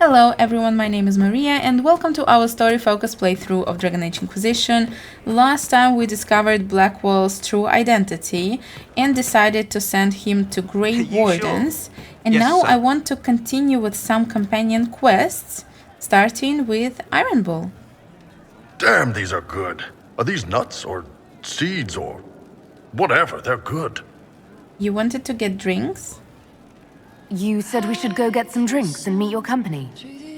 Hello everyone, my name is Maria and welcome to our story-focused playthrough of Dragon Age Inquisition. Last time we discovered Blackwell's true identity and decided to send him to Grey Wardens. Sure? And yes, now sir. I want to continue with some companion quests, starting with Iron Bull. Damn, these are good. Are these nuts or seeds or whatever? They're good. You wanted to get drinks? You said we should go get some drinks and meet your company.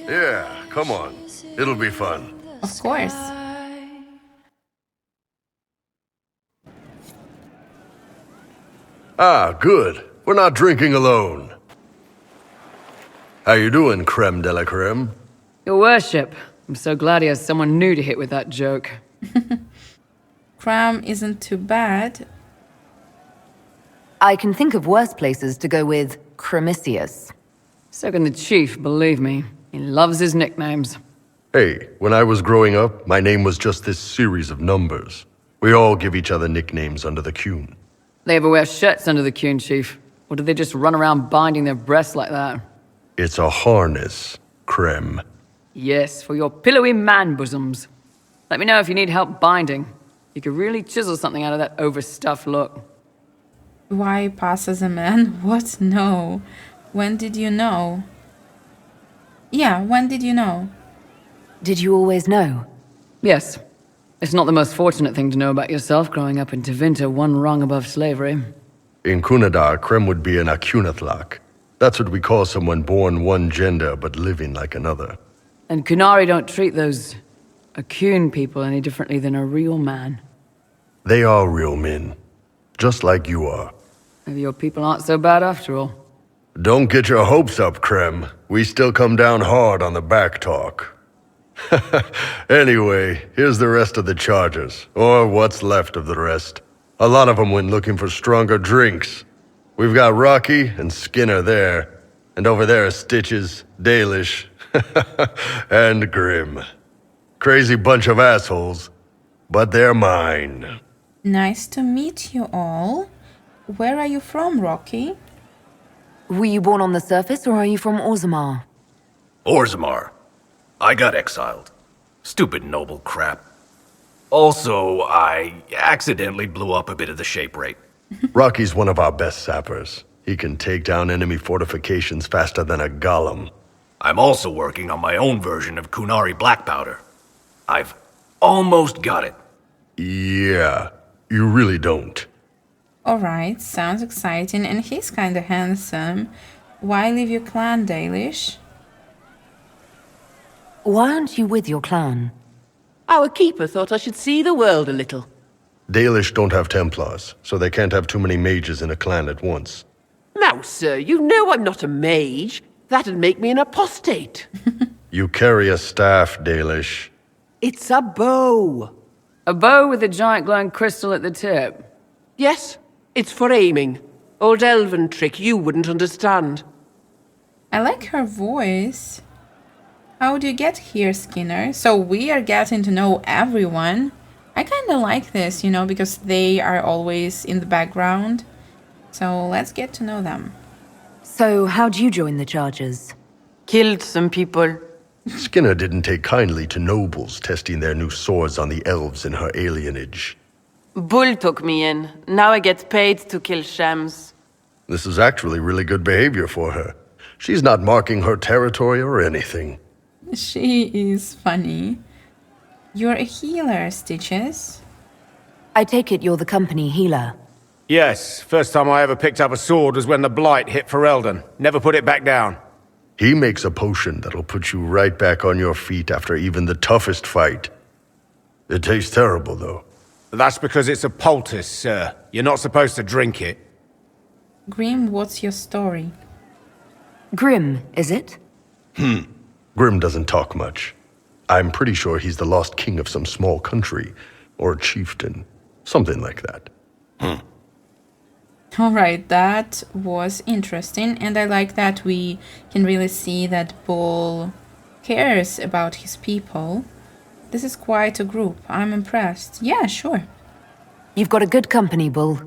Yeah, come on. It'll be fun. Of course. Ah, good. We're not drinking alone. How you doing, creme de la creme? Your worship. I'm so glad he has someone new to hit with that joke. Creme isn't too bad. I can think of worse places to go with Cremisius. So can the chief, believe me. He loves his nicknames. Hey, when I was growing up, my name was just this series of numbers. We all give each other nicknames under the Qun. They ever wear shirts under the Qun, chief? Or do they just run around binding their breasts like that? It's a harness, creme. Yes, for your pillowy man bosoms. Let me know if you need help binding. You could really chisel something out of that overstuffed look. Why pass as a man? What? No. When did you know? Yeah, when did you know? Did you always know? Yes. It's not the most fortunate thing to know about yourself growing up in Tevinter one rung above slavery. In Kunadar, creme would be an Akunathlak. That's what we call someone born one gender but living like another. And Kunari don't treat those Akun people any differently than a real man. They are real men. Just like you are. Maybe your people aren't so bad after all. Don't get your hopes up, Creme. We still come down hard on the back talk. Anyway, here's the rest of the charges, or what's left of the rest. A lot of them went looking for stronger drinks. We've got Rocky and Skinner there, and over there are Stitches, Dalish, and Grim. Crazy bunch of assholes, but they're mine. Nice to meet you all. Where are you from, Rocky? Were you born on the surface, or are you from Orzammar? Orzammar. I got exiled. Stupid noble crap. Also, I accidentally blew up a bit of the shape rate. Rocky's one of our best sappers. He can take down enemy fortifications faster than a golem. I'm also working on my own version of Kunari black powder. I've almost got it. Yeah, you really don't. Alright, sounds exciting, and he's kinda handsome. Why leave your clan, Dalish? Why aren't you with your clan? Our keeper thought I should see the world a little. Dalish don't have Templars, so they can't have too many mages in a clan at once. Now, sir, you know I'm not a mage. That'd make me an apostate. You carry a staff, Dalish. It's a bow. A bow with a giant glowing crystal at the tip. Yes, it's for aiming. Old elven trick you wouldn't understand. I like her voice. How do you get here, Skinner? So we are getting to know everyone. I kinda like this, you know, because they are always in the background. So let's get to know them. So, how'd you join the charges? Killed some people. Skinner didn't take kindly to nobles testing their new swords on the elves in her alienage. Bull took me in. Now I get paid to kill shams. This is actually really good behavior for her. She's not marking her territory or anything. She is funny. You're a healer, Stitches. I take it you're the company healer. Yes, first time I ever picked up a sword was when the Blight hit Ferelden. Never put it back down. He makes a potion that'll put you right back on your feet after even the toughest fight. It tastes terrible, though. That's because it's a poultice, sir. You're not supposed to drink it. Grim, what's your story? Grim, is it? Grim doesn't talk much. I'm pretty sure he's the lost king of some small country, or chieftain, something like that. Alright, that was interesting, and I like that we can really see that Bull cares about his people. This is quite a group. I'm impressed. Yeah, sure. You've got a good company, Bull.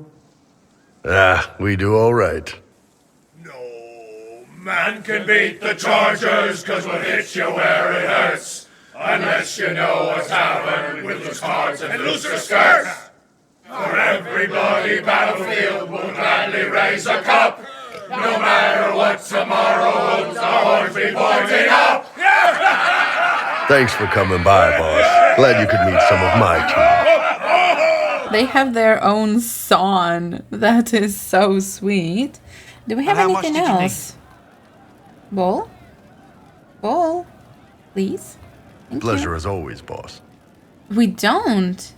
We do all right. No Man can beat the chargers, cause we'll hit you where it hurts. Unless you know a tavern with loose cards and looser skirts. For every bloody battlefield we'll gladly raise a cup. No matter what tomorrow holds, our horns be pointing up. Thanks for coming by, boss. Glad you could meet some of my team. They have their own song. That is so sweet. Do we have anything else? Ball? Ball? Please? Thank Pleasure you. as always, boss. We don't.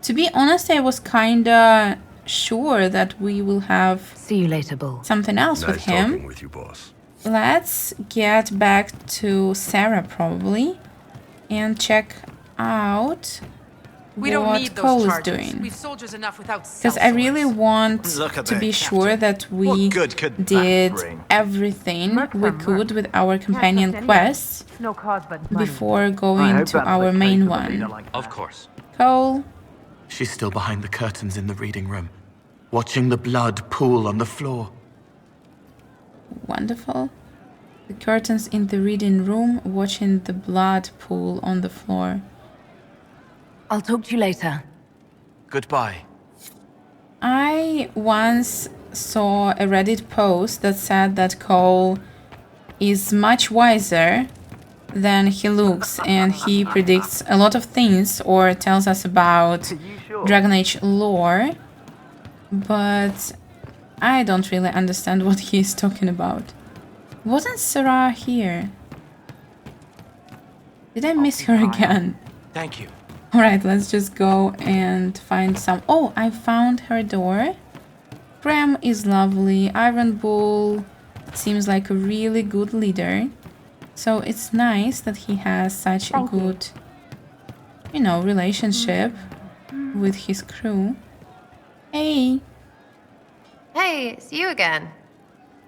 To be honest, I was kinda sure that we will have See you later, Bull. something else with Nice him. talking with you, boss. Let's get back to Sera probably and check out what Cole is doing. We've soldiers enough without Because I really want Look at to that, be Captain. sure that we What good could that did bring? everything we could with our companion quests No cards, but money. before going to our main one. Of course. Cole, She's still behind the curtains in the reading room, watching the blood pool on the floor. wonderful. The curtains in the reading room, watching the blood pool on the floor. I'll talk to you later. Goodbye. I once saw a Reddit post that said that Cole is much wiser than he looks, and he predicts a lot of things or tells us about Dragon Age lore, but I don't really understand what he is talking about. Wasn't Sera here? Did I miss her again? Thank you. Alright, let's just go and find some... Oh, I found her door. Graham is lovely. Iron Bull seems like a really good leader. So it's nice that he has such a good, you know, relationship with his crew. Hey, Hey, it's you again.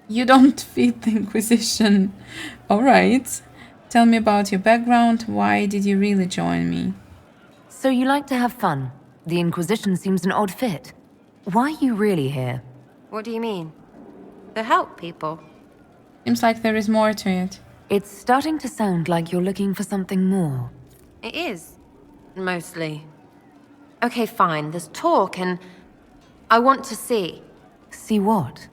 you don't fit the Inquisition. Alright, tell me about your background. Why did you really join me? So you like to have fun. The Inquisition seems an odd fit. Why are you really here? What do you mean? To help people. Seems like there is more to it. It's starting to sound like you're looking for something more. It is. Mostly. Okay, fine. There's talk and I want to see. See what?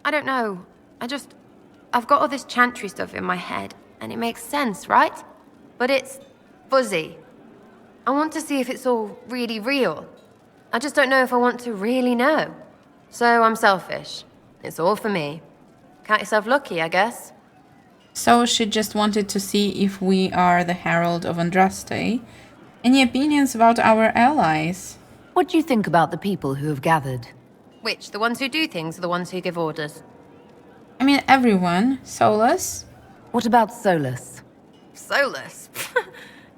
I don't know. I've got all this chantry stuff in my head and it makes sense, right? But it's fuzzy. I want to see if it's all really real. I just don't know if I want to really know. So I'm selfish. It's all for me. Count yourself lucky, I guess. So she just wanted to see if we are the Herald of Andraste. Any opinions about our allies? What do you think about the people who have gathered? Which? The ones who do things or the ones who give orders? I mean, everyone. Solus? What about Solus? Solus?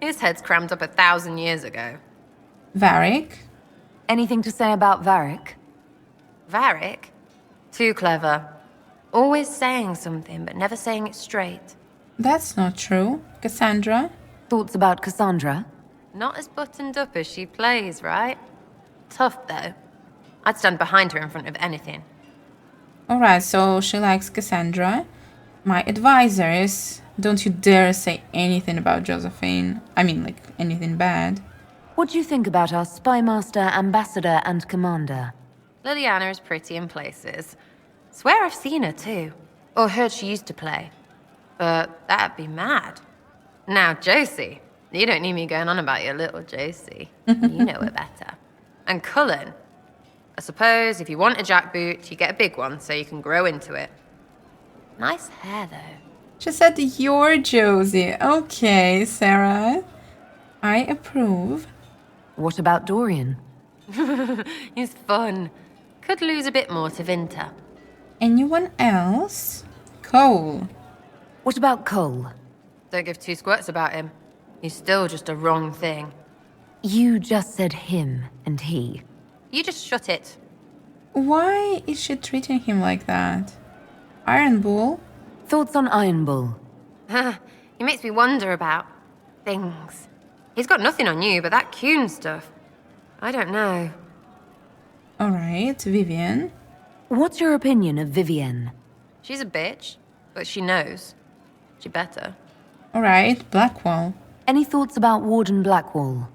His head's crammed up 1,000 years ago. Varric? Anything to say about Varric? Varric? Too clever. Always saying something, but never saying it straight. That's not true. Cassandra? Thoughts about Cassandra? Not as buttoned up as she plays, right? Tough, though. I'd stand behind her in front of anything. Alright, so she likes Cassandra. My advisor is... Don't you dare say anything about Josephine. I mean, like, anything bad. What do you think about our spymaster, ambassador, and commander? Liliana is pretty in places. Swear I've seen her, too. Or heard she used to play. But that'd be mad. Now, Josie. You don't need me going on about your little Josie. You know her better. And Cullen. I suppose if you want a jackboot, you get a big one so you can grow into it. Nice hair, though. She said you're Josie. Okay, Sera. I approve. What about Dorian? He's fun. Could lose a bit more to Vinta. Anyone else? Cole. What about Cole? Don't give two squirts about him. He's still just a wrong thing. You just said him and he. You just shut it. Why is she treating him like that? Iron Bull? Thoughts on Iron Bull? He makes me wonder about things. He's got nothing on you, but that Kuhn stuff. I don't know. Alright, Vivian. What's your opinion of Vivienne? She's a bitch. But she knows. She better. Alright, Blackwall. Any thoughts about Warden Blackwall?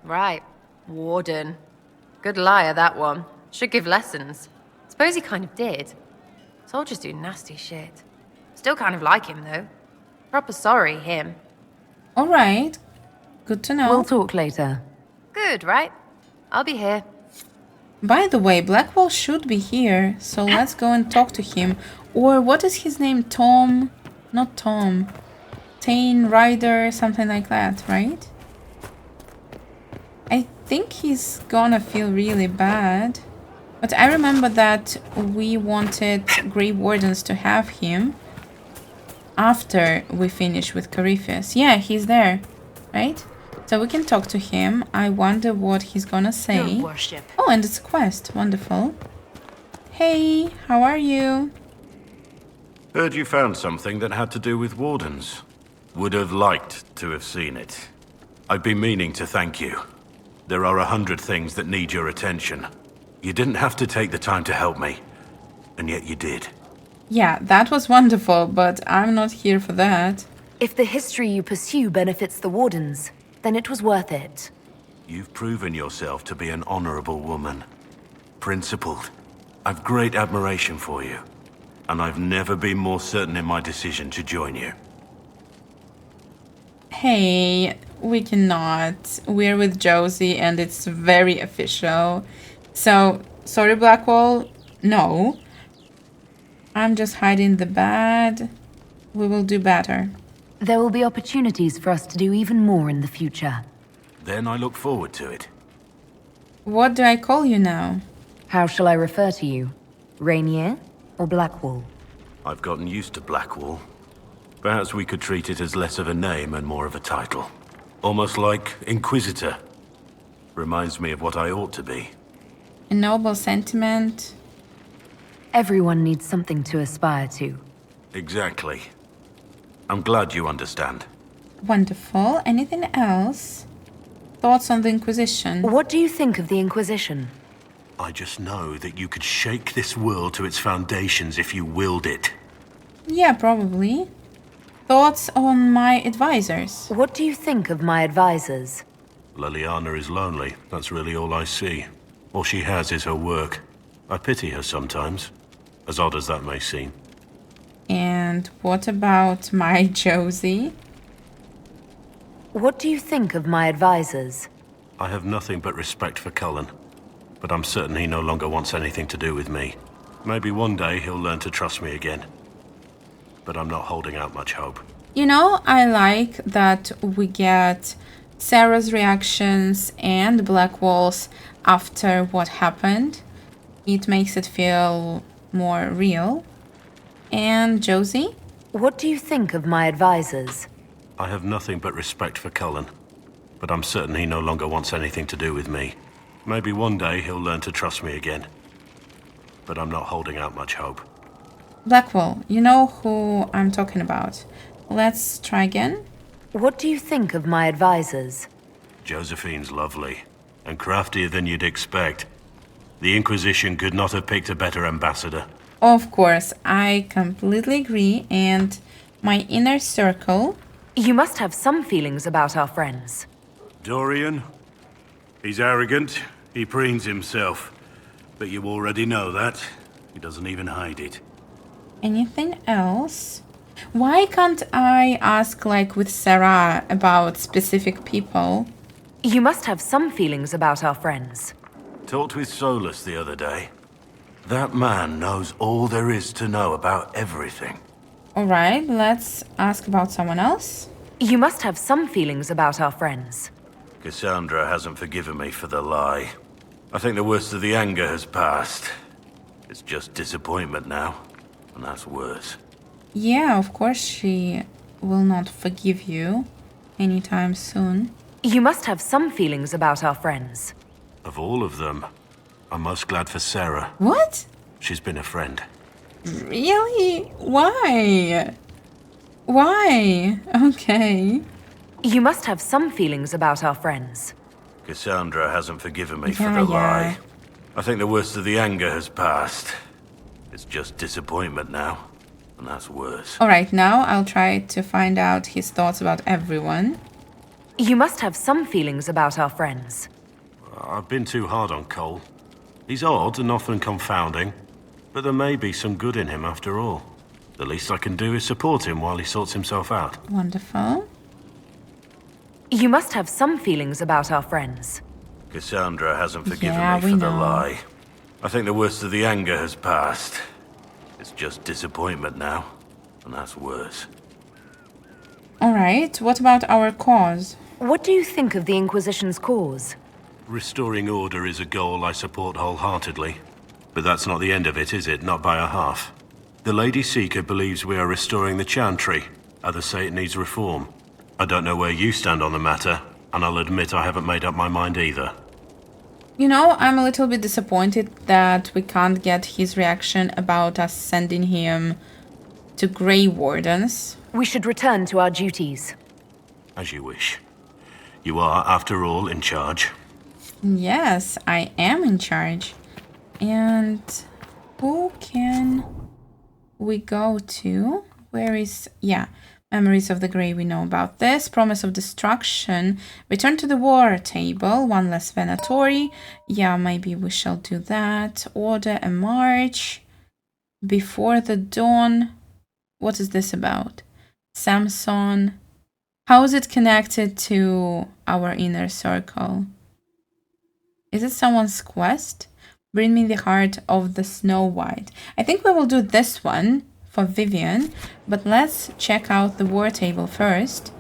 Right. Warden. Good liar, that one. Should give lessons. Suppose he kind of did. Soldiers do nasty shit. Still kind of like him, though. Proper sorry, him. Alright. Good to know. We'll talk later. Good, right? I'll be here. By the way, Blackwell should be here, so let's go and talk to him. Or what is his name? Tom? Not Tom. Tane Ryder, something like that, right? I think he's gonna feel really bad. But I remember that we wanted Grey Wardens to have him after we finish with Corypheus. Yeah, he's there, right? So we can talk to him. I wonder what he's gonna say. Your worship. Oh, and it's a quest. Wonderful. Hey, how are you? Heard you found something that had to do with wardens. Would have liked to have seen it. I've been meaning to thank you. There are 100 things that need your attention. You didn't have to take the time to help me, and yet you did. Yeah, that was wonderful, but I'm not here for that. If the history you pursue benefits the Wardens, then it was worth it. You've proven yourself to be an honorable woman. Principled. I've great admiration for you, and I've never been more certain in my decision to join you. Hey, we cannot. We're with Josie and it's very official. So, sorry Blackwall, no. I'm just hiding the bad. We will do better. There will be opportunities for us to do even more in the future. Then I look forward to it. What do I call you now? How shall I refer to you? Rainier or Blackwall? I've gotten used to Blackwall. Perhaps we could treat it as less of a name and more of a title. Almost like Inquisitor. Reminds me of what I ought to be. A noble sentiment. Everyone needs something to aspire to. Exactly. I'm glad you understand. Wonderful. Anything else? Thoughts on the Inquisition? What do you think of the Inquisition? I just know that you could shake this world to its foundations if you willed it. Yeah, probably. Thoughts on my advisors? What do you think of my advisors? Liliana is lonely. That's really all I see. All she has is her work. I pity her sometimes, as odd as that may seem. And what about my Josie? What do you think of my advisors? I have nothing but respect for Cullen, but I'm certain he no longer wants anything to do with me. Maybe one day he'll learn to trust me again. But I'm not holding out much hope. You know, I like that we get Sera's reactions and Blackwall's after what happened. It makes it feel more real. And Josie? What do you think of my advisors? I have nothing but respect for Cullen, but I'm certain he no longer wants anything to do with me. Maybe one day he'll learn to trust me again. But I'm not holding out much hope. Blackwall, you know who I'm talking about. Let's try again. What do you think of my advisors? Josephine's lovely, and craftier than you'd expect. The Inquisition could not have picked a better ambassador. Of course, I completely agree, and my inner circle... You must have some feelings about our friends. Dorian? He's arrogant, he preens himself. But you already know that. He doesn't even hide it. Anything else? Why can't I ask, like with Sera, about specific people? You must have some feelings about our friends. Talked with Solus the other day. That man knows all there is to know about everything. Alright, let's ask about someone else. You must have some feelings about our friends. Cassandra hasn't forgiven me for the lie. I think the worst of the anger has passed. It's just disappointment now, and that's worse. Yeah, of course she will not forgive you anytime soon. You must have some feelings about our friends. Of all of them, I'm most glad for Sera. What? She's been a friend. Really? Why? Why? Okay. You must have some feelings about our friends. Cassandra hasn't forgiven me for the lie. I think the worst of the anger has passed. It's just disappointment now, and that's worse. Alright, now I'll try to find out his thoughts about everyone. You must have some feelings about our friends. I've been too hard on Cole. He's odd and often confounding, but there may be some good in him after all. The least I can do is support him while he sorts himself out. Wonderful. You must have some feelings about our friends. Cassandra hasn't forgiven Yeah, me we for the know. lie. I think the worst of the anger has passed. It's just disappointment now, and that's worse. Alright, what about our cause? What do you think of the Inquisition's cause? Restoring order is a goal I support wholeheartedly. But that's not the end of it, is it? Not by a half. The Lady Seeker believes we are restoring the Chantry. Others say it needs reform. I don't know where you stand on the matter, and I'll admit I haven't made up my mind either. You know, I'm a little bit disappointed that we can't get his reaction about us sending him to Grey Wardens. We should return to our duties. As you wish. You are, after all, in charge. Yes, I am in charge. And who can we go to? Where is... Yeah, Memories of the Grey, we know about this. Promise of Destruction. Return to the war table. One less Venatori. Yeah, maybe we shall do that. Order a march. Before the dawn. What is this about? Samson. How is it connected to our inner circle? Is it someone's quest? Bring me the heart of the Snow White. I think we will do this one for Vivian, but let's check out the war table first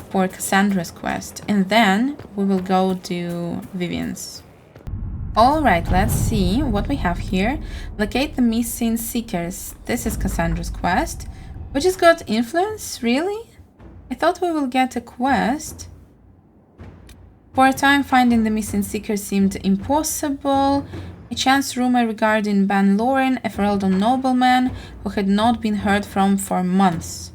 for Cassandra's quest, and then we will go do Vivian's. Alright, let's see what we have here. Locate the missing seekers. This is Cassandra's quest. We just got influence? Really? I thought we will get a quest. For a time, finding the missing seeker seemed impossible. A chance rumor regarding Ban Loren, a Ferelden nobleman who had not been heard from for months.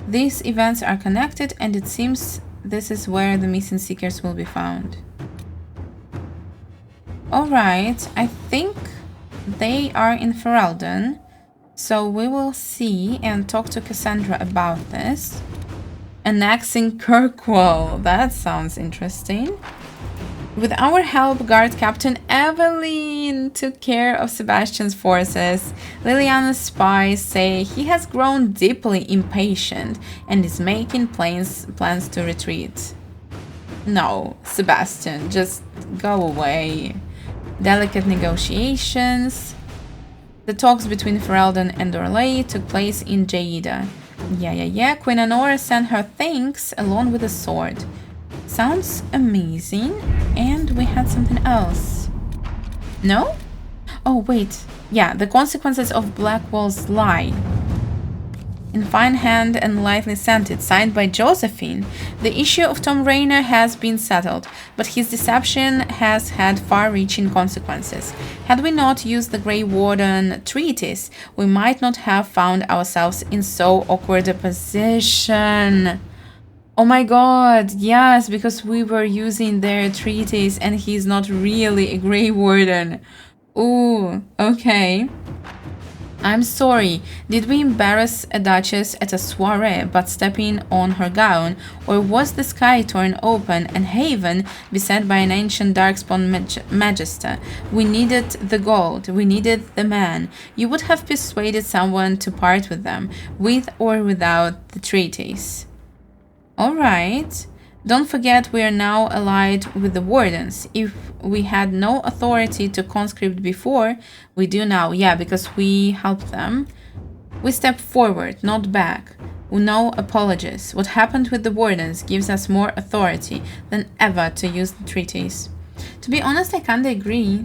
These events are connected, and it seems this is where the missing seekers will be found. Alright, I think they are in Ferelden, so we will see and talk to Cassandra about this. Annexing Kirkwall, that sounds interesting. With our help, Guard Captain Evelyn took care of Sebastian's forces. Liliana's spies say he has grown deeply impatient and is making plans to retreat. No, Sebastian, just go away. Delicate negotiations. The talks between Ferelden and Orlais took place in Jaeda. Yeah. Queen Anora sent her thanks along with a sword. Sounds amazing. And we had something else. No? Oh, wait. Yeah, the consequences of Blackwall's lie. In fine hand and lightly scented, signed by Josephine. The issue of Tom Rayner has been settled, but his deception has had far-reaching consequences. Had we not used the Grey Warden treatise, we might not have found ourselves in so awkward a position. Oh my god, yes, because we were using their treatise and he's not really a Grey Warden. Ooh, okay. I'm sorry, did we embarrass a duchess at a soiree but stepping on her gown, or was the sky torn open and Haven beset by an ancient darkspawn magister? We needed the gold, we needed the man. You would have persuaded someone to part with them, with or without the treatise. Alright. Don't forget we are now allied with the Wardens. If we had no authority to conscript before, we do now. Yeah, because we helped them. We step forward, not back. No apologies. What happened with the Wardens gives us more authority than ever to use the treaties. To be honest, I kinda agree.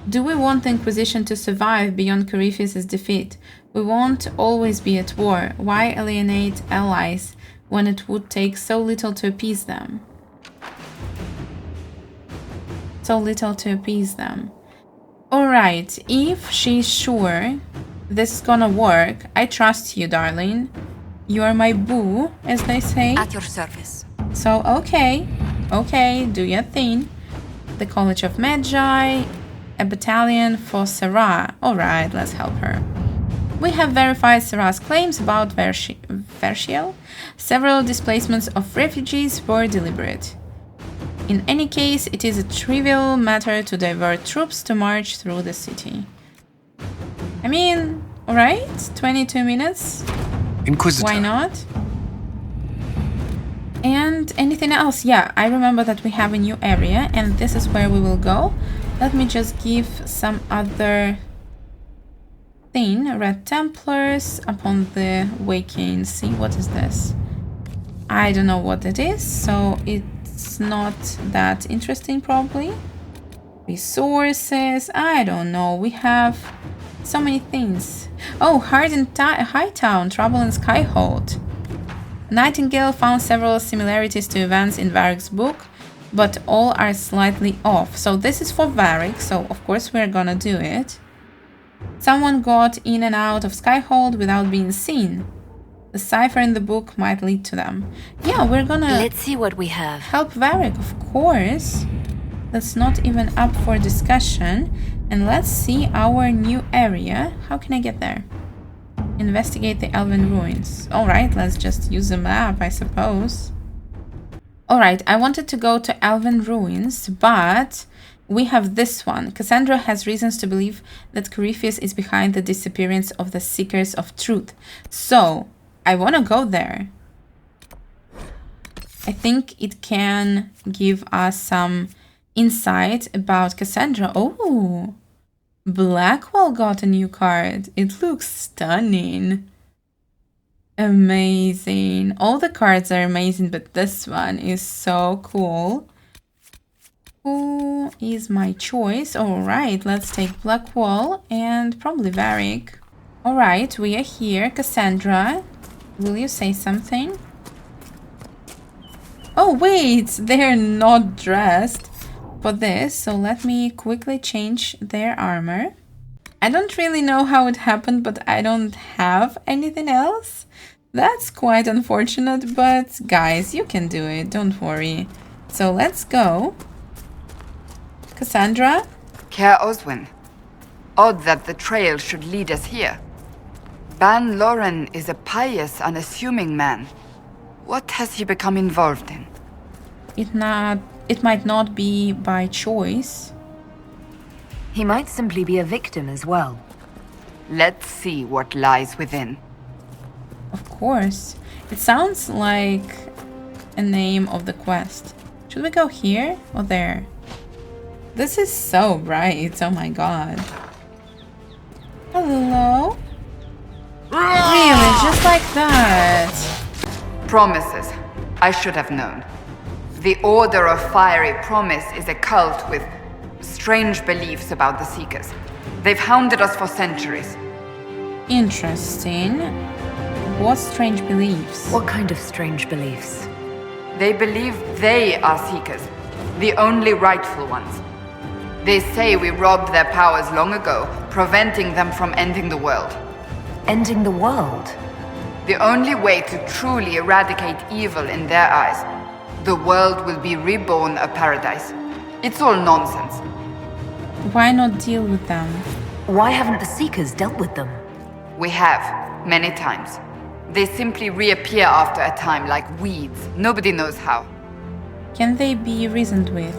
Do we want the Inquisition to survive beyond Corypheus' defeat? We won't always be at war. Why alienate allies when it would take so little to appease them? Alright, if she's sure this is gonna work, I trust you, darling. You are my boo, as they say. At your service. So, okay, do your thing. The College of Magi, a battalion for Sera. Alright, let's help her. We have verified Sera's claims about Varric. Several displacements of refugees were deliberate. In any case, it is a trivial matter to divert troops to march through the city. I mean, alright, 22 minutes. Inquisitor. Why not? And anything else? Yeah, I remember that we have a new area and this is where we will go. Let me just give some other thing. Red Templars upon the waking. See, what is this? I don't know what it is, so it's not that interesting probably. Resources, I don't know. We have so many things. Oh, Hightown, Trouble in Skyhold. Nightingale found several similarities to events in Varric's book, but all are slightly off. So this is for Varric, so of course we're gonna do it. Someone got in and out of Skyhold without being seen. The cipher in the book might lead to them. Yeah, we're gonna... Let's see what we have. Help Varric, of course. That's not even up for discussion. And let's see our new area. How can I get there? Investigate the Elven ruins. Alright, let's just use a map, I suppose. Alright, I wanted to go to Elven ruins, but we have this one. Cassandra has reasons to believe that Corypheus is behind the disappearance of the Seekers of Truth. So, I want to go there. I think it can give us some insight about Cassandra. Oh! Blackwell got a new card. It looks stunning. Amazing. All the cards are amazing, but this one is so cool. Who is my choice? Alright, let's take Blackwell and probably Varric. Alright, we are here. Cassandra, will you say something? Oh wait, they're not dressed for this, so let me quickly change their armor. I don't really know how it happened, but I don't have anything else. That's quite unfortunate, but guys, you can do it, don't worry. So let's go. Cassandra? Care Oswin. Odd that the trail should lead us here. Ban Loren is a pious, unassuming man. What has he become involved in? It might not be by choice. He might simply be a victim as well. Let's see what lies within. Of course. It sounds like a name of the quest. Should we go here or there? This is so bright. Oh my god. Hello? Really? Just like that? Promises. I should have known. The Order of Fiery Promise is a cult with strange beliefs about the Seekers. They've hounded us for centuries. Interesting. What strange beliefs? What kind of strange beliefs? They believe they are Seekers, the only rightful ones. They say we robbed their powers long ago, preventing them from ending the world. Ending the world? The only way to truly eradicate evil in their eyes. The world will be reborn a paradise. It's all nonsense. Why not deal with them? Why haven't the Seekers dealt with them? We have, many times. They simply reappear after a time like weeds. Nobody knows how. Can they be reasoned with?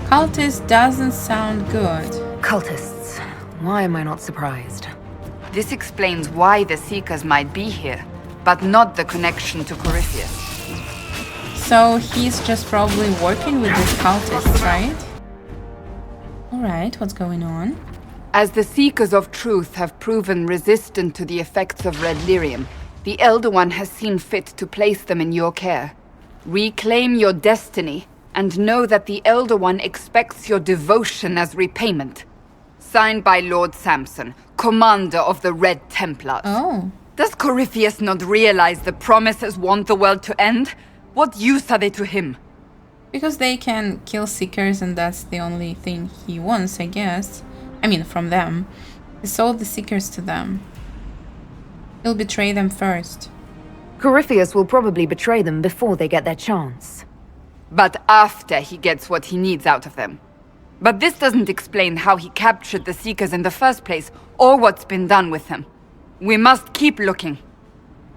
Cultist doesn't sound good. Cultists. Why am I not surprised? This explains why the Seekers might be here, but not the connection to Corypheus. So he's just probably working with these cultists, right? Alright, what's going on? As the Seekers of Truth have proven resistant to the effects of red lyrium, the Elder One has seen fit to place them in your care. Reclaim your destiny, and know that the Elder One expects your devotion as repayment. Signed by Lord Samson, commander of the Red Templars. Oh. Does Corypheus not realize the promises want the world to end? What use are they to him? Because they can kill Seekers and that's the only thing he wants, I guess. I mean, from them. He sold the Seekers to them. He'll betray them first. Corypheus will probably betray them before they get their chance. But after he gets what he needs out of them. But this doesn't explain how he captured the Seekers in the first place, or what's been done with them. We must keep looking.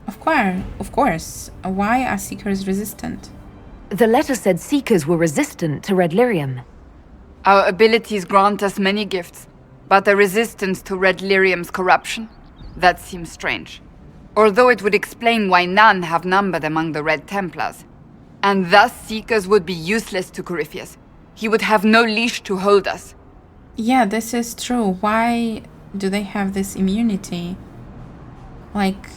Of course. Why are Seekers resistant? The letter said Seekers were resistant to Red Lyrium. Our abilities grant us many gifts, but a resistance to Red Lyrium's corruption? That seems strange. Although it would explain why none have numbered among the Red Templars. And thus Seekers would be useless to Corypheus. He would have no leash to hold us. Yeah, this is true. Why do they have this immunity? Like,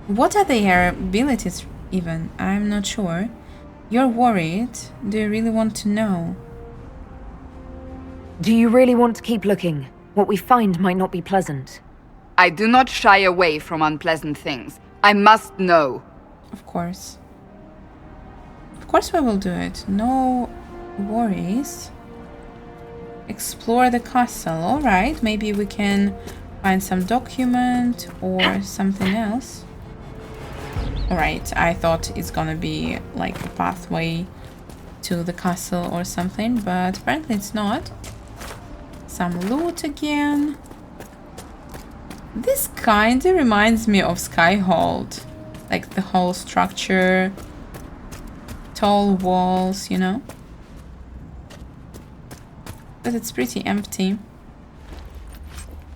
what are their abilities even? I'm not sure. You're worried. Do you really want to know? Do you really want to keep looking? What we find might not be pleasant. I do not shy away from unpleasant things. I must know. Of course. Of course we will do it. No worries. Explore the castle. Alright, maybe we can find some document or something else. Alright, I thought it's gonna be like a pathway to the castle or something, but apparently it's not. Some loot again. This kinda reminds me of Skyhold. Like the whole structure, tall walls, you know? But it's pretty empty.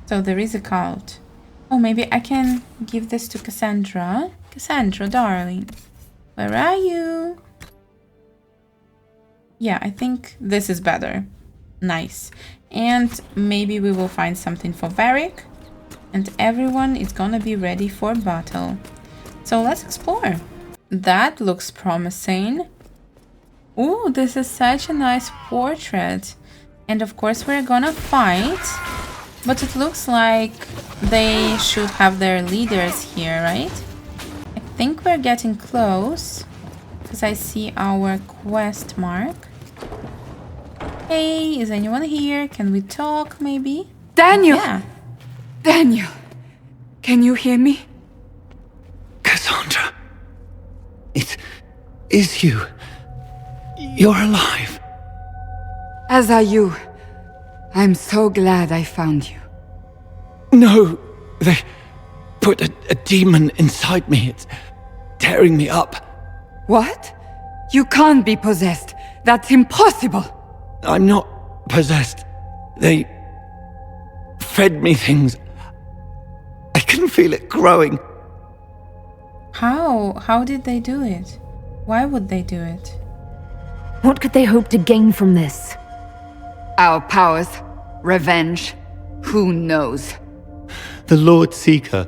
So there is a cult. Oh, maybe I can give this to Cassandra. Cassandra, darling. Where are you? Yeah, I think this is better. Nice. And maybe we will find something for Varric. And everyone is gonna be ready for battle. So let's explore. That looks promising. Ooh, this is such a nice portrait. And of course we're gonna fight. But it looks like they should have their leaders here, right? I think we're getting close. Because I see our quest mark. Hey, is anyone here? Can we talk, maybe? Daniel! Yeah. Daniel! Can you hear me? Cassandra! It is you. You're alive. As are you. I'm so glad I found you. No, they put a demon inside me. It's tearing me up. What? You can't be possessed. That's impossible. I'm not possessed. They fed me things. I can feel it growing. How? How did they do it? Why would they do it? What could they hope to gain from this? Our powers, revenge, who knows? The Lord Seeker.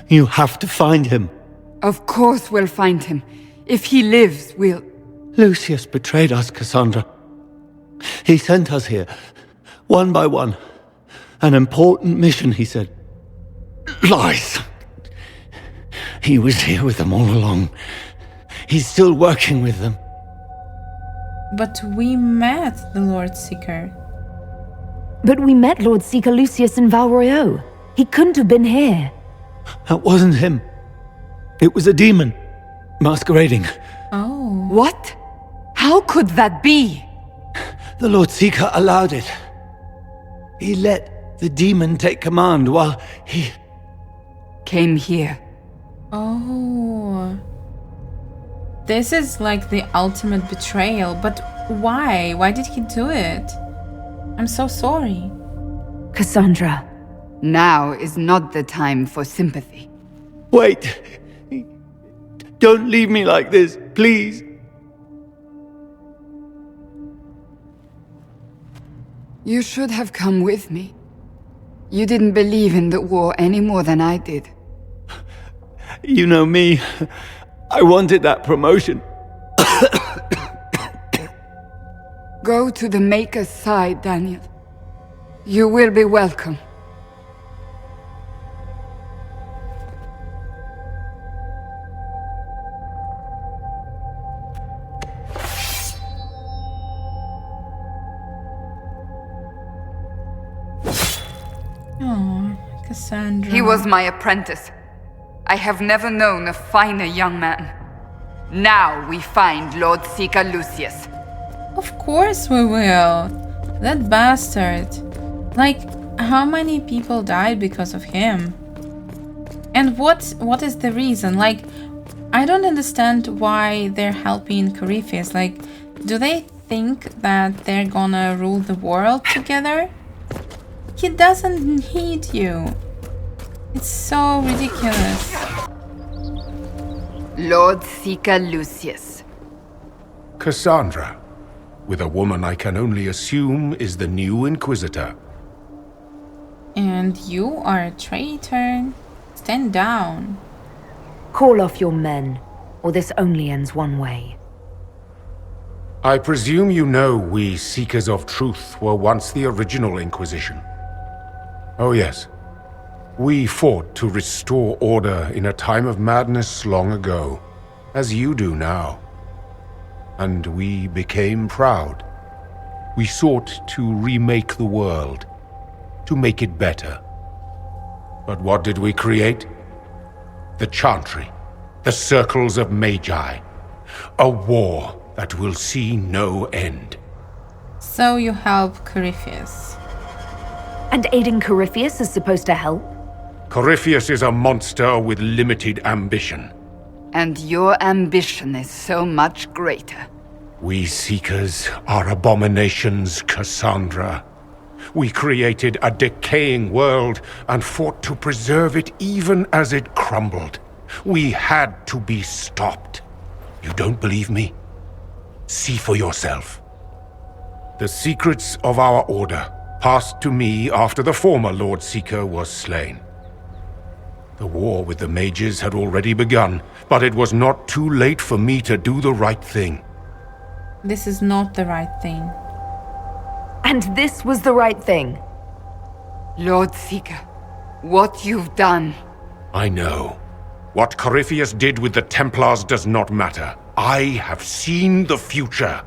You have to find him. Of course we'll find him. If he lives, we'll... Lucius betrayed us, Cassandra. He sent us here, one by one. An important mission, he said. Lies. He was here with them all along. He's still working with them. But we met the Lord Seeker. But we met Lord Seeker Lucius in Val Royeaux. He couldn't have been here. That wasn't him. It was a demon, masquerading. Oh. What? How could that be? The Lord Seeker allowed it. He let the demon take command while he... came here. Oh. This is like the ultimate betrayal, but why? Why did he do it? I'm so sorry. Cassandra. Now is not the time for sympathy. Wait. Don't leave me like this, please. You should have come with me. You didn't believe in the war any more than I did. You know me. I wanted that promotion. Go to the Maker's side, Daniel. You will be welcome. Oh, Cassandra. He was my apprentice. I have never known a finer young man. Now we find Lord Seeker Lucius. Of course we will. That bastard. Like, how many people died because of him? And what is the reason? Like, I don't understand why they're helping Corypheus. Like, do they think that they're gonna rule the world together? He doesn't need you. It's so ridiculous. Lord Seeker Lucius. Cassandra, with a woman I can only assume is the new Inquisitor. And you are a traitor. Stand down. Call off your men, or this only ends one way. I presume you know we Seekers of Truth were once the original Inquisition. Oh yes. We fought to restore order in a time of madness long ago, as you do now. And we became proud. We sought to remake the world, to make it better. But what did we create? The Chantry, the Circles of Magi. A war that will see no end. So you help Corypheus. And aiding Corypheus is supposed to help? Corypheus is a monster with limited ambition. And your ambition is so much greater. We Seekers are abominations, Cassandra. We created a decaying world and fought to preserve it even as it crumbled. We had to be stopped. You don't believe me? See for yourself. The secrets of our order passed to me after the former Lord Seeker was slain. The war with the mages had already begun, but it was not too late for me to do the right thing. This is not the right thing. And this was the right thing. Lord Seeker, what you've done. I know. What Corypheus did with the Templars does not matter. I have seen the future.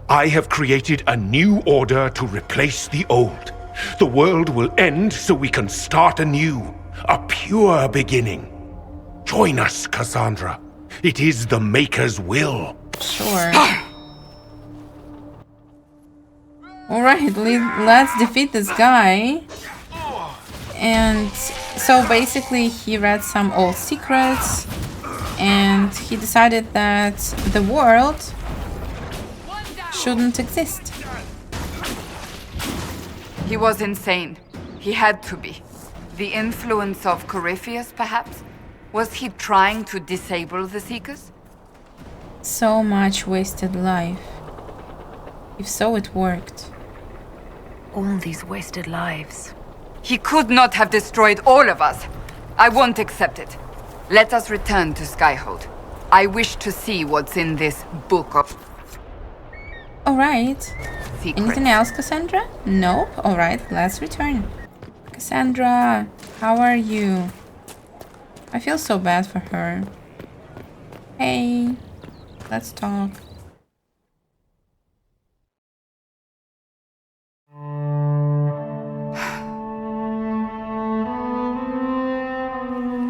I have created a new order to replace the old. The world will end so we can start anew. A pure beginning. Join us, Cassandra. It is the Maker's will. Sure. Alright, let's defeat this guy. And so basically he read some old secrets and he decided that the world shouldn't exist. He was insane. He had to be. The influence of Corypheus, perhaps? Was he trying to disable the Seekers? So much wasted life. If so, it worked. All these wasted lives. He could not have destroyed all of us. I won't accept it. Let us return to Skyhold. I wish to see what's in this book of... Alright. Secrets. Anything else, Cassandra? Nope. Alright, let's return. Cassandra, how are you? I feel so bad for her. Hey, let's talk.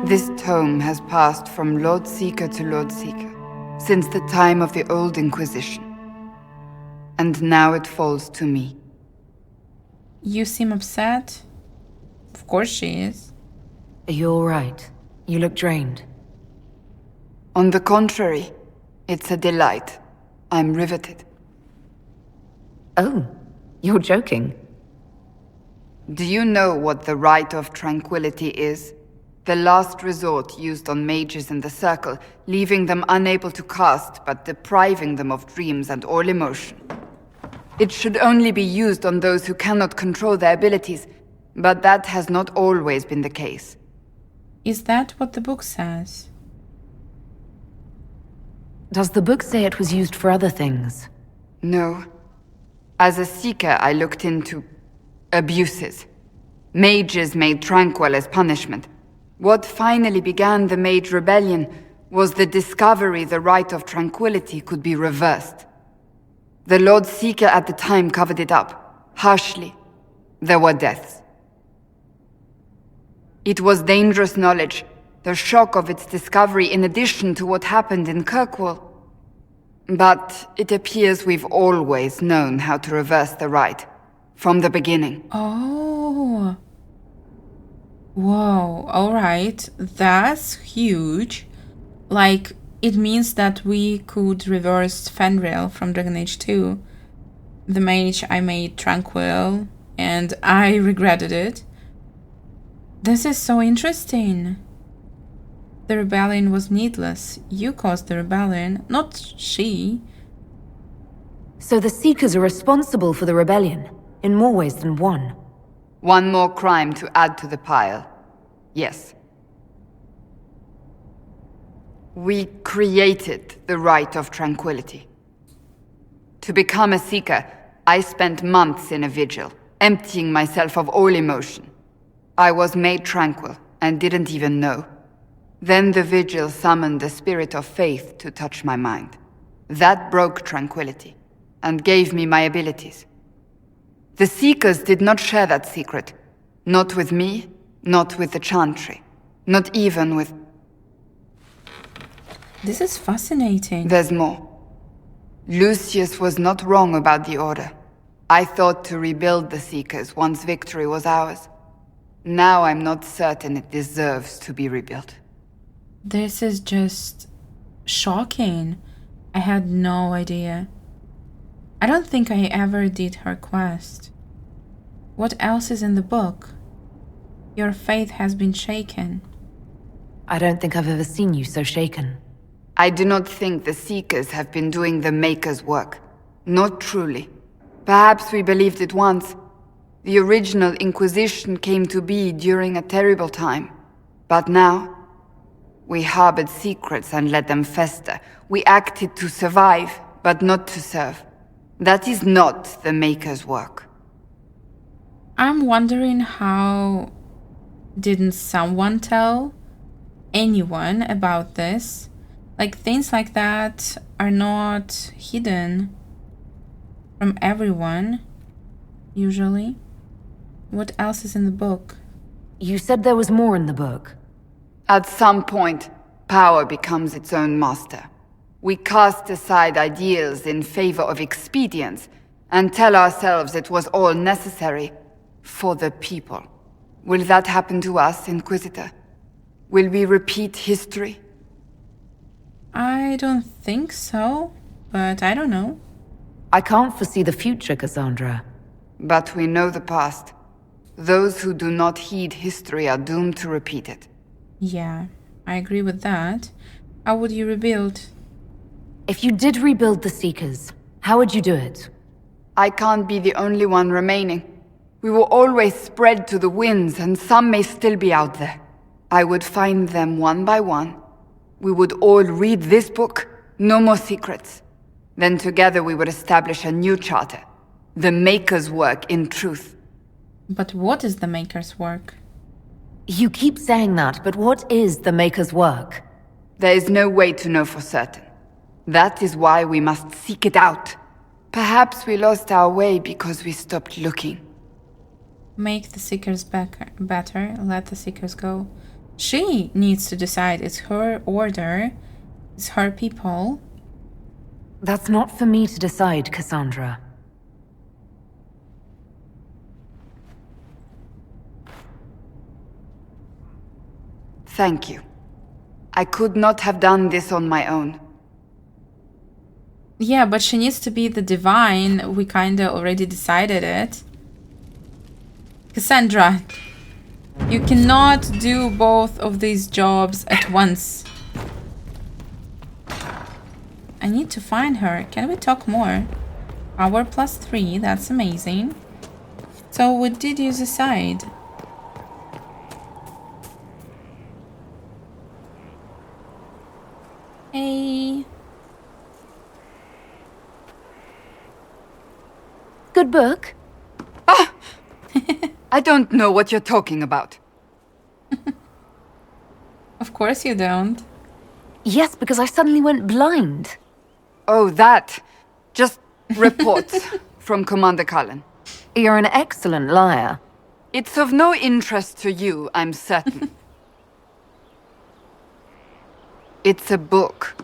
This tome has passed from Lord Seeker to Lord Seeker, since the time of the Old Inquisition. And now it falls to me. You seem upset. Of course she is. Are you alright? You look drained. On the contrary, it's a delight. I'm riveted. Oh, you're joking. Do you know what the Rite of Tranquility is? The last resort used on mages in the Circle, leaving them unable to cast, but depriving them of dreams and all emotion. It should only be used on those who cannot control their abilities, but that has not always been the case. Is that what the book says? Does the book say it was used for other things? No. As a Seeker, I looked into abuses. Mages made Tranquil as punishment. What finally began the Mage Rebellion was the discovery the Rite of Tranquility could be reversed. The Lord Seeker at the time covered it up, harshly. There were deaths. It was dangerous knowledge, the shock of its discovery in addition to what happened in Kirkwall. But it appears we've always known how to reverse the rite, from the beginning. Oh. Whoa, alright. That's huge. Like, it means that we could reverse Fenrir from Dragon Age 2. The mage I made tranquil, and I regretted it. This is so interesting. The rebellion was needless. You caused the rebellion, not she. So the Seekers are responsible for the rebellion, in more ways than one. One more crime to add to the pile. Yes. We created the right of tranquility. To become a Seeker, I spent months in a vigil, emptying myself of all emotion. I was made tranquil, and didn't even know. Then the vigil summoned the spirit of faith to touch my mind. That broke tranquility, and gave me my abilities. The Seekers did not share that secret. Not with me, not with the Chantry, not even with... This is fascinating. There's more. Lucius was not wrong about the Order. I thought to rebuild the Seekers once victory was ours. Now I'm not certain it deserves to be rebuilt. This is just shocking. I had no idea. I don't think I ever did her quest. What else is in the book? Your faith has been shaken. I don't think I've ever seen you so shaken. I do not think the Seekers have been doing the Maker's work. Not truly. Perhaps we believed it once. The original Inquisition came to be during a terrible time. But now, we harbored secrets and let them fester. We acted to survive, but not to serve. That is not the Maker's work. I'm wondering how... Didn't someone tell anyone about this? Like, things like that are not hidden from everyone, usually. What else is in the book? You said there was more in the book. At some point, power becomes its own master. We cast aside ideals in favor of expedience, and tell ourselves it was all necessary for the people. Will that happen to us, Inquisitor? Will we repeat history? I don't think so, but I don't know. I can't foresee the future, Cassandra. But we know the past. Those who do not heed history are doomed to repeat it. Yeah, I agree with that. How would you rebuild? If you did rebuild the Seekers, how would you do it? I can't be the only one remaining. We will always spread to the winds, and some may still be out there. I would find them one by one. We would all read this book, no more secrets. Then together we would establish a new charter. The Maker's work in truth. But what is the Maker's work? You keep saying that, but what is the Maker's work? There is no way to know for certain. That is why we must seek it out. Perhaps we lost our way because we stopped looking. Make the Seekers better, let the Seekers go. She needs to decide. It's her order. It's her people. That's not for me to decide, Cassandra. Thank you. I could not have done this on my own. Yeah, but she needs to be the divine. We kinda already decided it. Cassandra, you cannot do both of these jobs at once. I need to find her. Can we talk more? Power +3, that's amazing. So what did you decide? Hey. Good book. Ah! I don't know what you're talking about. Of course you don't. Yes, because I suddenly went blind. Oh, that. Just reports from Commander Cullen. You're an excellent liar. It's of no interest to you, I'm certain. It's a book.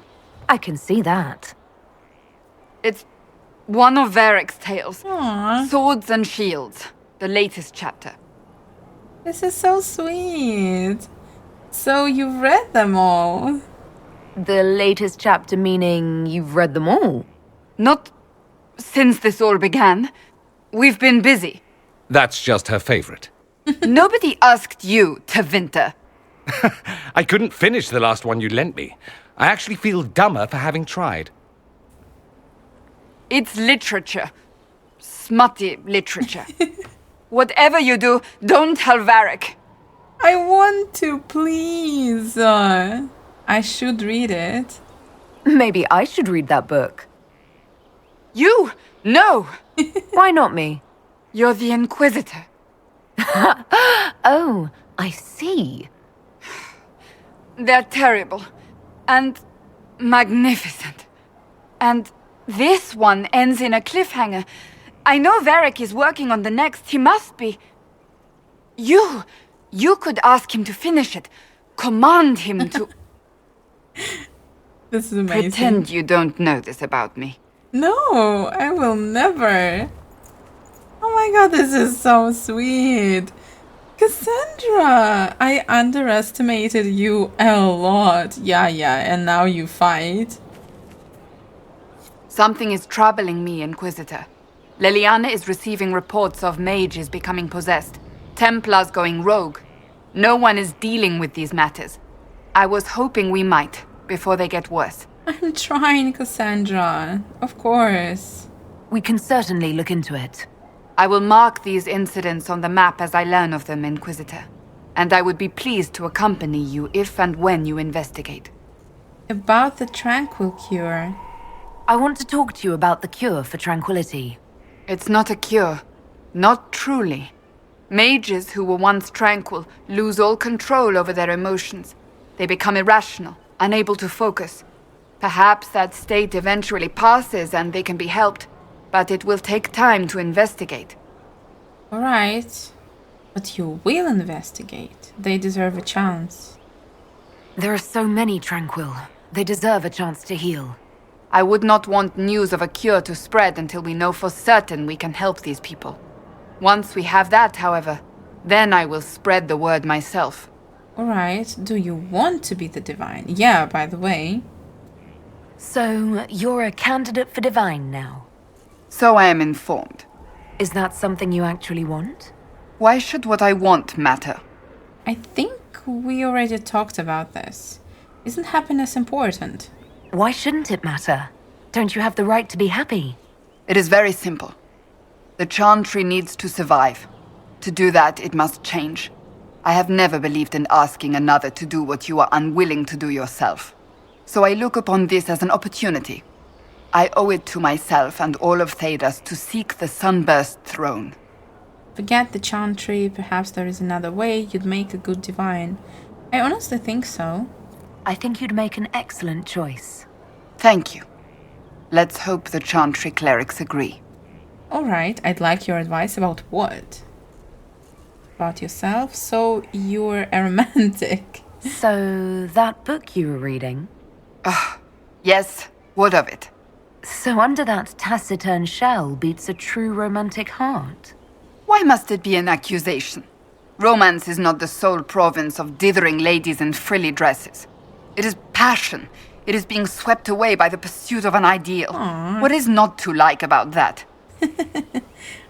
I can see that. It's one of Varric's tales. Aww. Swords and Shields, the latest chapter. This is so sweet. So you've read them all? The latest chapter meaning you've read them all? Not since this all began. We've been busy. That's just her favorite. Nobody asked you to winter. I couldn't finish the last one you lent me. I actually feel dumber for having tried. It's literature. Smutty literature. Whatever you do, don't tell Varric. I want to, please. I should read it. Maybe I should read that book. You? No! Why not me? You're the Inquisitor. Oh, I see. They're terrible. And magnificent. And this one ends in a cliffhanger. I know Varric is working on the next. He must be. You could ask him to finish it. Command him to... This is amazing. Pretend you don't know this about me. No, I will never. Oh my god, this is so sweet. Cassandra, I underestimated you a lot. Yeah, and now you fight. Something is troubling me, Inquisitor. Leliana is receiving reports of mages becoming possessed, Templars going rogue. No one is dealing with these matters. I was hoping we might, before they get worse. I'm trying, Cassandra. Of course. We can certainly look into it. I will mark these incidents on the map as I learn of them, Inquisitor. And I would be pleased to accompany you if and when you investigate. About the tranquil cure. I want to talk to you about the cure for tranquility. It's not a cure. Not truly. Mages who were once tranquil lose all control over their emotions. They become irrational, unable to focus. Perhaps that state eventually passes and they can be helped, but it will take time to investigate. Alright. But you will investigate. They deserve a chance. There are so many tranquil. They deserve a chance to heal. I would not want news of a cure to spread until we know for certain we can help these people. Once we have that, however, then I will spread the word myself. Alright, do you want to be the Divine? Yeah, by the way. So, you're a candidate for Divine now? So I am informed. Is that something you actually want? Why should what I want matter? I think we already talked about this. Isn't happiness important? Why shouldn't it matter? Don't you have the right to be happy? It is very simple. The Chantry needs to survive. To do that, it must change. I have never believed in asking another to do what you are unwilling to do yourself. So I look upon this as an opportunity. I owe it to myself and all of Thedas to seek the Sunburst throne. Forget the Chantry, perhaps there is another way, you'd make a good Divine. I honestly think so. I think you'd make an excellent choice. Thank you. Let's hope the Chantry clerics agree. Alright, I'd like your advice about what? About yourself? So you're a romantic. So, that book you were reading? Yes, what of it? So under that taciturn shell beats a true romantic heart. Why must it be an accusation? Romance is not the sole province of dithering ladies in frilly dresses. It is passion. It is being swept away by the pursuit of an ideal. Aww. What is not to like about that?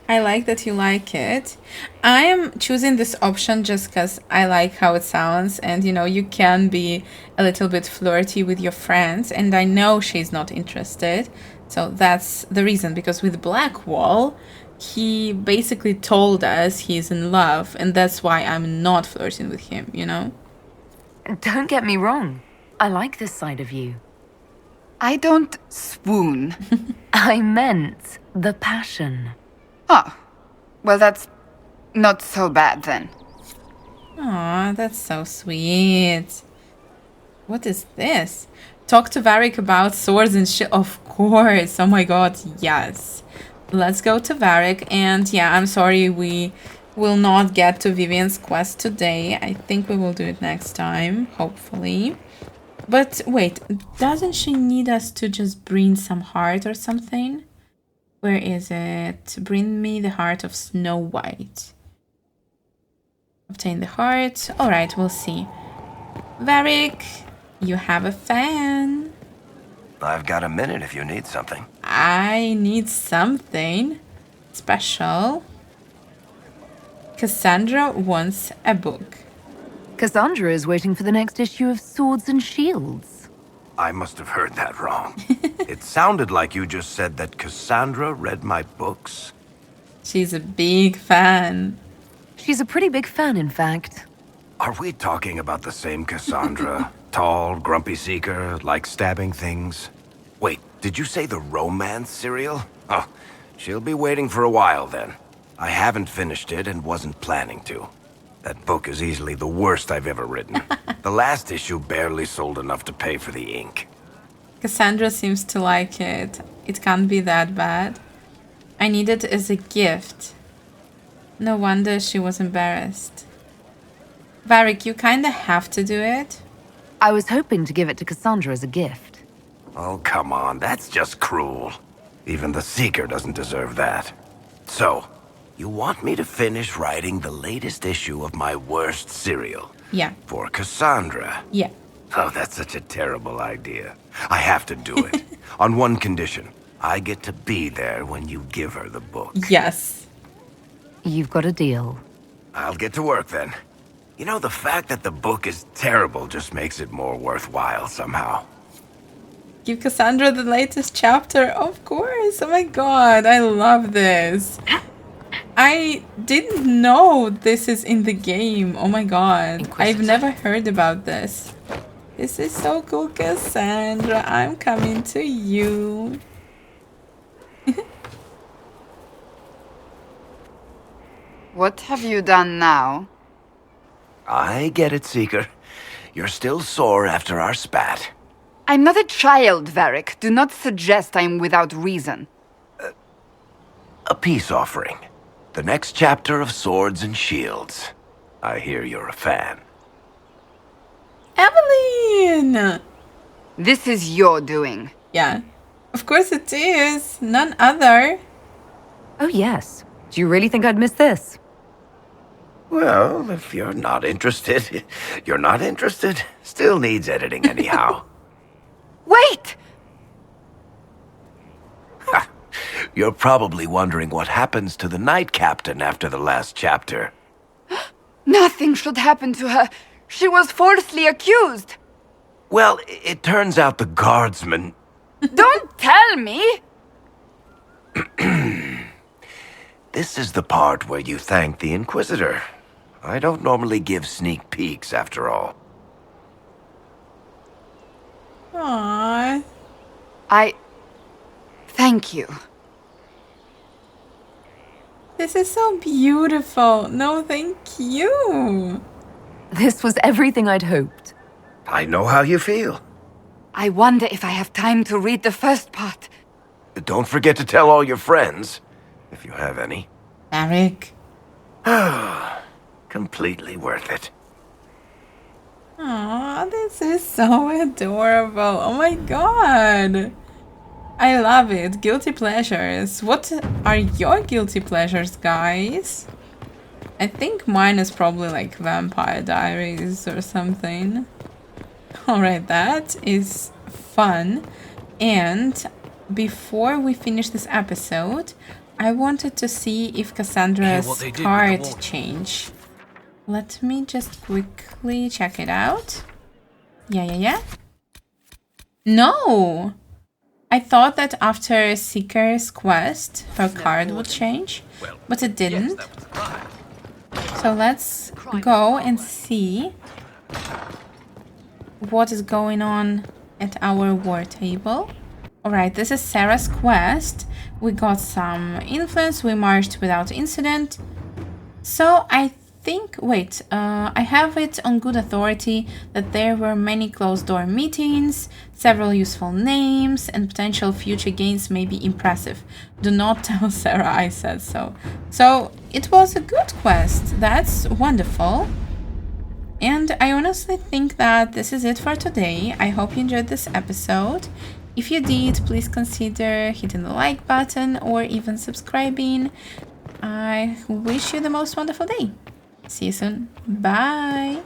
I like that you like it. I am choosing this option just because I like how it sounds, and you can be a little bit flirty with your friends, and I know she's not interested. So that's the reason, because with Blackwall, he basically told us he's in love, and that's why I'm not flirting with him, Don't get me wrong. I like this side of you. I don't swoon. I meant the passion. Ah, well, that's not so bad then. Aw, that's so sweet. What is this? Talk to Varric about swords and shit. Of course. Oh my god, yes. Let's go to Varric. And yeah, I'm sorry we will not get to Vivian's quest today. I think we will do it next time, hopefully. But wait, doesn't she need us to just bring some heart or something? Where is it? Bring me the heart of Snow White. Obtain the heart. Alright, we'll see. Varric, you have a fan. I've got a minute if you need something. I need something special. Cassandra wants a book. Cassandra is waiting for the next issue of Swords and Shields. I must have heard that wrong. It sounded like you just said that Cassandra read my books. She's a big fan. She's a pretty big fan, in fact. Are we talking about the same Cassandra? Tall, grumpy seeker, like stabbing things? Wait, did you say the romance serial? Oh, she'll be waiting for a while then. I haven't finished it and wasn't planning to. That book is easily the worst I've ever written. The last issue barely sold enough to pay for the ink. Cassandra seems to like it. It can't be that bad. I need it as a gift. No wonder she was embarrassed. Varric, you kinda have to do it. I was hoping to give it to Cassandra as a gift. Oh, come on, that's just cruel. Even the Seeker doesn't deserve that. So, you want me to finish writing the latest issue of my worst serial? Yeah. For Cassandra? Yeah. Oh, that's such a terrible idea. I have to do it. On one condition. I get to be there when you give her the book. Yes. You've got a deal. I'll get to work then. You know, the fact that the book is terrible just makes it more worthwhile somehow. Give Cassandra the latest chapter, of course. Oh my god, I love this. I didn't know this is in the game. Oh my god. I've never heard about this. This is so cool, Cassandra. I'm coming to you. What have you done now? I get it, Seeker. You're still sore after our spat. I'm not a child, Varric. Do not suggest I'm without reason. A peace offering. The next chapter of Swords and Shields. I hear you're a fan. Evelyn! This is your doing. Yeah. Of course it is. None other. Oh, yes. Do you really think I'd miss this? Well, if you're not interested, you're not interested. Still needs editing anyhow. Wait! You're probably wondering what happens to the Knight Captain after the last chapter. Nothing should happen to her. She was falsely accused. Well, it turns out the guardsman... Don't tell me! This is the part where you thank the Inquisitor. I don't normally give sneak peeks, after all. Aww. Thank you. This is so beautiful. No, thank you. This was everything I'd hoped. I know how you feel. I wonder if I have time to read the first part. Don't forget to tell all your friends, if you have any. Varric. Completely worth it. Aw, this is so adorable. Oh my god. I love it. Guilty pleasures. What are your guilty pleasures, guys? I think mine is probably like Vampire Diaries or something. Alright, that is fun. And before we finish this episode, I wanted to see if Cassandra's card changed. Let me just quickly check it out. Yeah. No! I thought that after Seeker's quest, her card would change, but it didn't. So let's go and see what is going on at our war table. Alright, this is Sera's quest. We got some influence, we marched without incident. So I think, wait, I have it on good authority that there were many closed-door meetings, several useful names, and potential future gains may be impressive. Do not tell Sera I said so. So it was a good quest. That's wonderful. And I honestly think that this is it for today. I hope you enjoyed this episode. If you did, please consider hitting the like button or even subscribing. I wish you the most wonderful day. See you soon. Bye!